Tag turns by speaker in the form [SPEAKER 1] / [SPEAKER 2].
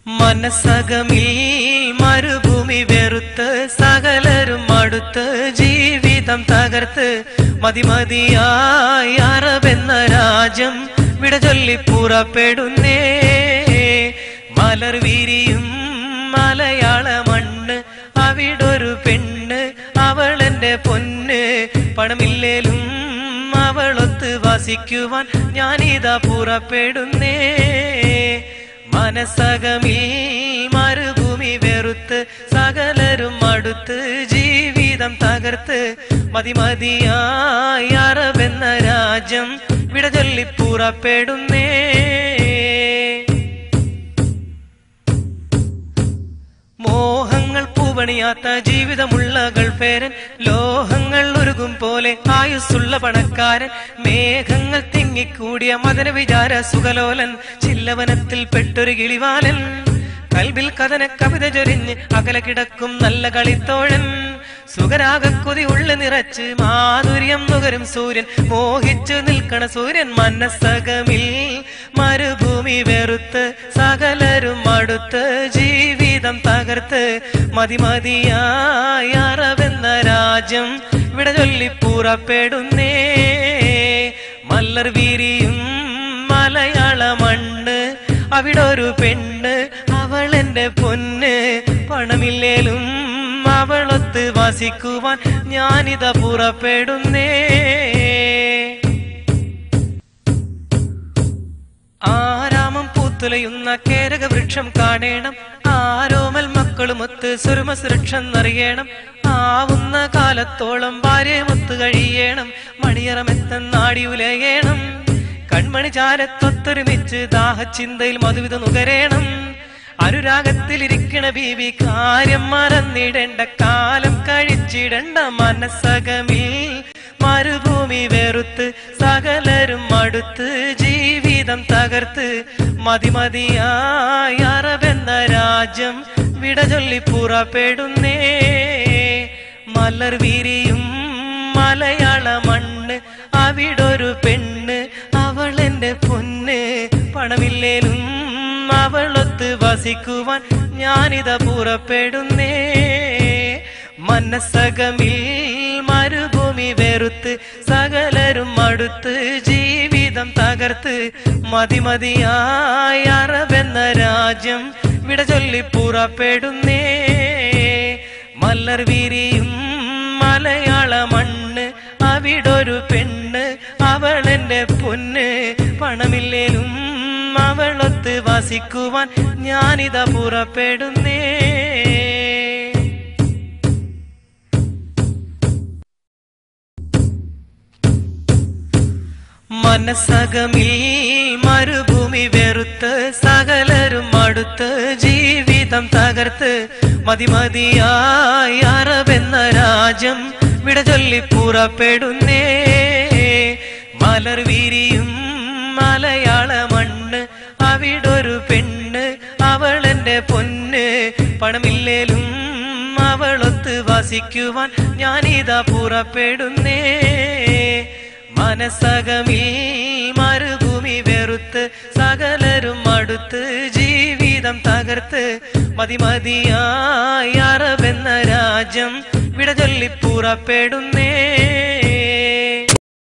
[SPEAKER 1] മനസ്സകമിൽ മരുഭൂമി വെറുത്ത് സകലരും അടുത്ത് ജീവിതം തകർത്ത് മതിമതിയായി അറബെന്ന രാജ്യം വിട ചൊല്ലി പുറപ്പെടുന്നേ. മലർ വിരിയും മലയാള മണ്ണ്, അവിടൊരു പെണ്ണ് അവളെന്റെ പൊന്ന്. പണമില്ലേലും അവളൊത്ത് വസിക്കുവാൻ ഞാനിതാ പുറപ്പെടുന്നേ. മനസ്സകമിൽ മരുഭൂമി വെറുത്ത് സകലരും അടുത്ത് ജീവിതം തകർത്ത് മതിമതിയായി അറബെന്ന രാജ്യം വിട ചൊല്ലി പുറപ്പെടുന്നേ. മോഹങ്ങൾ പൂവണിയാത്ത ജീവിതമുള്ള ഗൾഫേരൻ, ലോഹങ്ങൾ ഉരുകും പോലെ ആയുസ്സുള്ള പണക്കാരൻ, മേഘങ്ങൾ തിങ്ങിക്കൂടിയ മദന വിചാര സുഖലോലൻ, ചില്ലവനത്തിൽ പെട്ടൊരു കിളിവാലൻ, കൽബിൽ കഥന കവിത ചൊരിഞ്ഞ് അകല കിടക്കും നല്ല കളിത്തോഴൻ, സുഖരാഗക്കൊതി ഉള്ളു നിറച്ച് മാധുര്യം നുകരും സൂര്യൻ, മോഹിച്ചു നിൽക്കണ സൂര്യൻ. മനസ്സകമിൽ മരുഭൂമി വെറുത്ത് സകലരും അടുത്ത് ജീവിതം തകർത്ത് മതിമതിയായി അറബെന്ന രാജ്യം വിട ചൊല്ലി പുറപ്പെടുന്നേ. മല്ലർ വിരിയും മലയാള മണ്ണ്, അവിടൊരു പെണ്ണ് അവളെന്റെ പൊന്ന്. പണമില്ലേലും അവളൊത്ത് വസിക്കുവാൻ ഞാനിതാ പുറപ്പെടുന്നേ. ആരാമം പൂത്തുലയുന്ന കേരക വൃക്ഷം കാണേണം, ആരോമൽ മക്കളുമൊത്ത് സുരുമ സുരക്ഷന്നറിയണം, ആവുന്ന കാലത്തോളം ഭാര്യമൊത്ത് കഴിയണം, മണിയറമെത്തന്നാടി ഉലയണം, കൺമണി ചാരത്തൊത്തൊരുമിച്ച് ദാഹചിന്തയിൽ മധുവിധ നുകരേണം, അനുരാഗത്തിലിരിക്കണ ബീവി കാര്യം മറന്നിടേണ്ട, കാലം കഴിച്ചിടണ്ട. മനസ്സകമിൽ മരുഭൂമി വെറുത്ത് സകലരും അടുത്ത് ജീവിതം തകർത്ത് മതിമതിയായി അറബെന്ന രാജ്യം വിട ചൊല്ലി പുറപ്പെടുന്നേ. മലർ വിരിയും മലയാള മണ്ണ്, അവിടൊരു പെണ്ണ് അവളെന്റെ പൊന്ന്. പണമില്ലേലും അവളൊത്ത് വസിക്കുവാൻ ഞാനിതാ പുറപ്പെടുന്നേ. മനസ്സകമിൽ മരുഭൂമി വെറുത്ത് സകലരും അടുത്ത് ജീവിതം തകർത്ത് മതിമതിയായി അറബെന്ന രാജ്യം വിട ചൊല്ലി പുറപ്പെടുന്നേ. മലർ വിരിയും മലയാള മണ്ണ്, അവിടൊരു പെണ്ണ് അവളെന്റെ പൊന്ന്. പണമില്ലേലും അവളൊത്ത് വസിക്കുവാൻ ഞാനിതാ പുറപ്പെടുന്നേ. മനസ്സകമിൽ മരുഭൂമി വെറുത്ത് സകലരും അടുത്ത് ജീവിതം തകർത്ത് മതിമതിയായി അറബെന്ന രാജ്യം വിട ചൊല്ലി പുറപ്പെടുന്നേ. മലർ വിരിയും മലയാള മണ്ണ്, അവിടൊരു പെണ്ണ് അവളെന്റെ പൊന്ന്. പണമില്ലേലും അവളൊത്ത് വസിക്കുവാൻ ഞാനിതാ പുറപ്പെടുന്നേ. മനസ്സകമിൽ മരുഭൂമി വെറുത്ത് സകലരും അടുത്ത് ജീവിതം തകർത്ത് മതിമതിയായി അറബെന്ന രാജ്യം വിട ചൊല്ലി പുറപ്പെടുന്നേ.